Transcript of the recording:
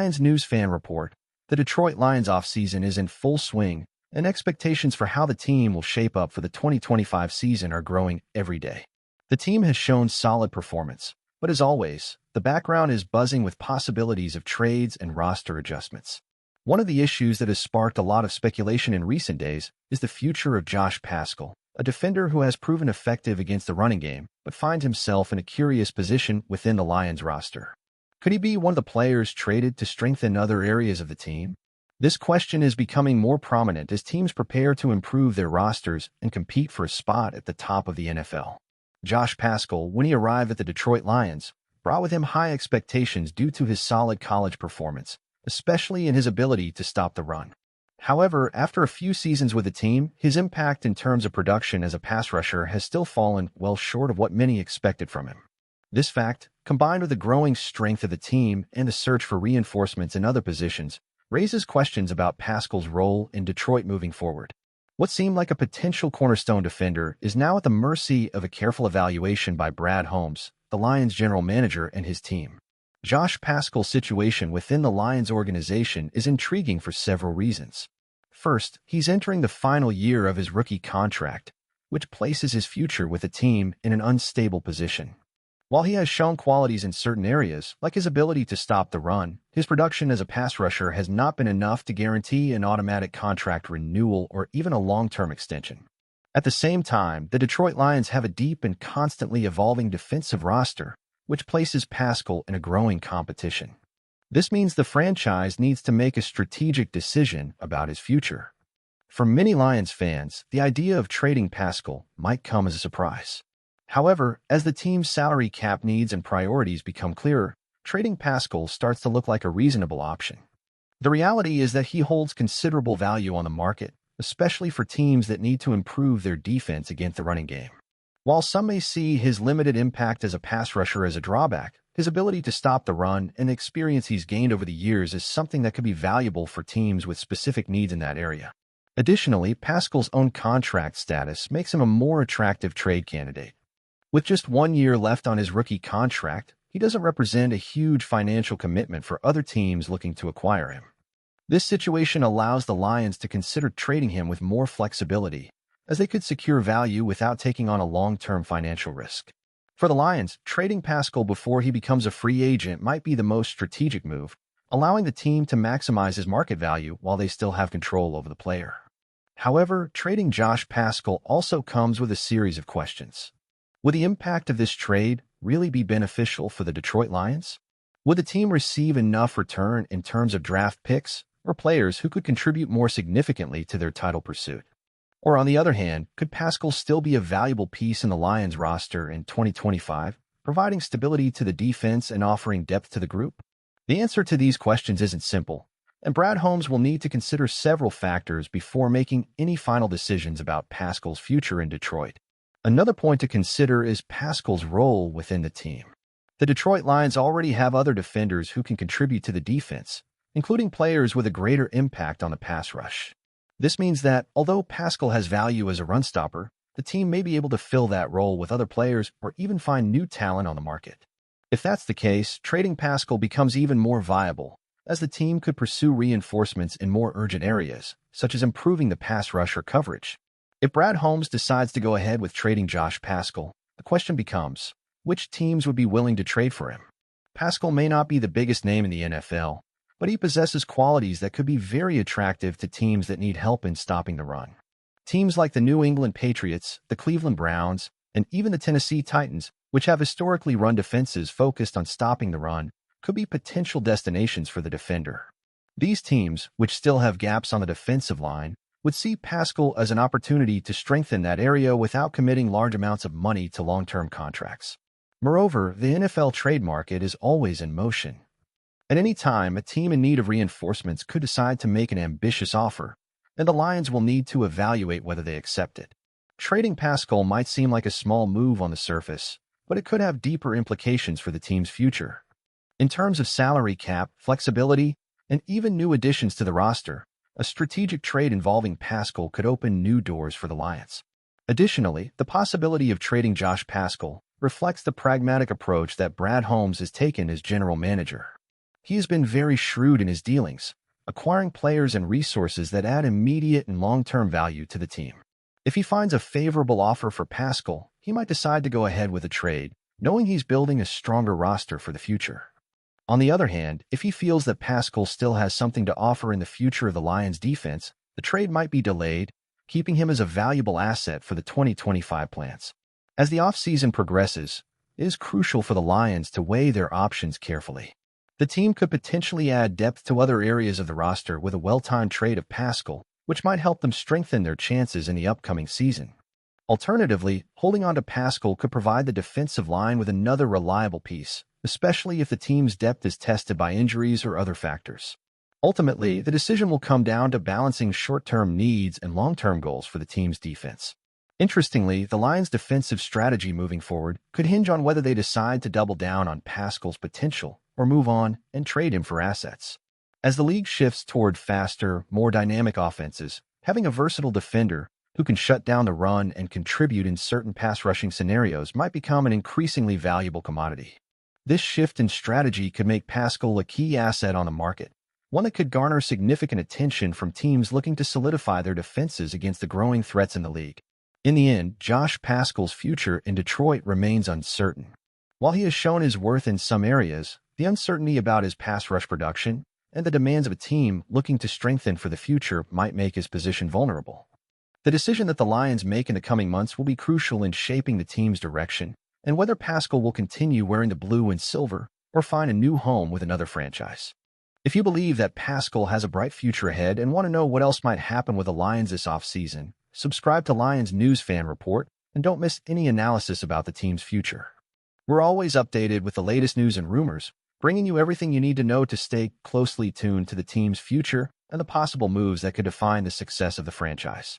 Lions News fan report, the Detroit Lions offseason is in full swing, and expectations for how the team will shape up for the 2025 season are growing every day. The team has shown solid performance, but as always, the background is buzzing with possibilities of trades and roster adjustments. One of the issues that has sparked a lot of speculation in recent days is the future of Josh Paschal, a defender who has proven effective against the running game, but finds himself in a curious position within the Lions roster. Could he be one of the players traded to strengthen other areas of the team? This question is becoming more prominent as teams prepare to improve their rosters and compete for a spot at the top of the NFL. Josh Paschal, when he arrived at the Detroit Lions, brought with him high expectations due to his solid college performance, especially in his ability to stop the run. However, after a few seasons with the team, his impact in terms of production as a pass rusher has still fallen well short of what many expected from him. This fact, combined with the growing strength of the team and the search for reinforcements in other positions, raises questions about Paschal's role in Detroit moving forward. What seemed like a potential cornerstone defender is now at the mercy of a careful evaluation by Brad Holmes, the Lions general manager, and his team. Josh Paschal's situation within the Lions organization is intriguing for several reasons. First, he's entering the final year of his rookie contract, which places his future with the team in an unstable position. While he has shown qualities in certain areas, like his ability to stop the run, his production as a pass rusher has not been enough to guarantee an automatic contract renewal or even a long-term extension. At the same time, the Detroit Lions have a deep and constantly evolving defensive roster, which places Paschal in a growing competition. This means the franchise needs to make a strategic decision about his future. For many Lions fans, the idea of trading Paschal might come as a surprise. However, as the team's salary cap needs and priorities become clearer, trading Paschal starts to look like a reasonable option. The reality is that he holds considerable value on the market, especially for teams that need to improve their defense against the running game. While some may see his limited impact as a pass rusher as a drawback, his ability to stop the run and the experience he's gained over the years is something that could be valuable for teams with specific needs in that area. Additionally, Paschal's own contract status makes him a more attractive trade candidate. With just 1 year left on his rookie contract, he doesn't represent a huge financial commitment for other teams looking to acquire him. This situation allows the Lions to consider trading him with more flexibility, as they could secure value without taking on a long-term financial risk. For the Lions, trading Paschal before he becomes a free agent might be the most strategic move, allowing the team to maximize his market value while they still have control over the player. However, trading Josh Paschal also comes with a series of questions. Would the impact of this trade really be beneficial for the Detroit Lions? Would the team receive enough return in terms of draft picks or players who could contribute more significantly to their title pursuit? Or on the other hand, could Paschal still be a valuable piece in the Lions roster in 2025, providing stability to the defense and offering depth to the group? The answer to these questions isn't simple, and Brad Holmes will need to consider several factors before making any final decisions about Paschal's future in Detroit. Another point to consider is Paschal's role within the team. The Detroit Lions already have other defenders who can contribute to the defense, including players with a greater impact on the pass rush. This means that, although Paschal has value as a run stopper, the team may be able to fill that role with other players or even find new talent on the market. If that's the case, trading Paschal becomes even more viable, as the team could pursue reinforcements in more urgent areas, such as improving the pass rusher coverage. If Brad Holmes decides to go ahead with trading Josh Paschal, the question becomes, which teams would be willing to trade for him? Paschal may not be the biggest name in the NFL, but he possesses qualities that could be very attractive to teams that need help in stopping the run. Teams like the New England Patriots, the Cleveland Browns, and even the Tennessee Titans, which have historically run defenses focused on stopping the run, could be potential destinations for the defender. These teams, which still have gaps on the defensive line, would see Paschal as an opportunity to strengthen that area without committing large amounts of money to long-term contracts. Moreover, the NFL trade market is always in motion. At any time, a team in need of reinforcements could decide to make an ambitious offer, and the Lions will need to evaluate whether they accept it. Trading Paschal might seem like a small move on the surface, but it could have deeper implications for the team's future. In terms of salary cap, flexibility, and even new additions to the roster, a strategic trade involving Paschal could open new doors for the Lions. Additionally, the possibility of trading Josh Paschal reflects the pragmatic approach that Brad Holmes has taken as general manager. He has been very shrewd in his dealings, acquiring players and resources that add immediate and long-term value to the team. If he finds a favorable offer for Paschal, he might decide to go ahead with a trade, knowing he's building a stronger roster for the future. On the other hand, if he feels that Paschal still has something to offer in the future of the Lions' defense, the trade might be delayed, keeping him as a valuable asset for the 2025 plans. As the offseason progresses, it is crucial for the Lions to weigh their options carefully. The team could potentially add depth to other areas of the roster with a well-timed trade of Paschal, which might help them strengthen their chances in the upcoming season. Alternatively, holding on to Paschal could provide the defensive line with another reliable piece, especially if the team's depth is tested by injuries or other factors. Ultimately, the decision will come down to balancing short-term needs and long-term goals for the team's defense. Interestingly, the Lions' defensive strategy moving forward could hinge on whether they decide to double down on Paschal's potential or move on and trade him for assets. As the league shifts toward faster, more dynamic offenses, having a versatile defender who can shut down the run and contribute in certain pass-rushing scenarios might become an increasingly valuable commodity. This shift in strategy could make Paschal a key asset on the market, one that could garner significant attention from teams looking to solidify their defenses against the growing threats in the league. In the end, Josh Paschal's future in Detroit remains uncertain. While he has shown his worth in some areas, the uncertainty about his pass rush production and the demands of a team looking to strengthen for the future might make his position vulnerable. The decision that the Lions make in the coming months will be crucial in shaping the team's direction and whether Paschal will continue wearing the blue and silver or find a new home with another franchise. If you believe that Paschal has a bright future ahead and want to know what else might happen with the Lions this offseason, subscribe to Lions News Fan Report and don't miss any analysis about the team's future. We're always updated with the latest news and rumors, bringing you everything you need to know to stay closely tuned to the team's future and the possible moves that could define the success of the franchise.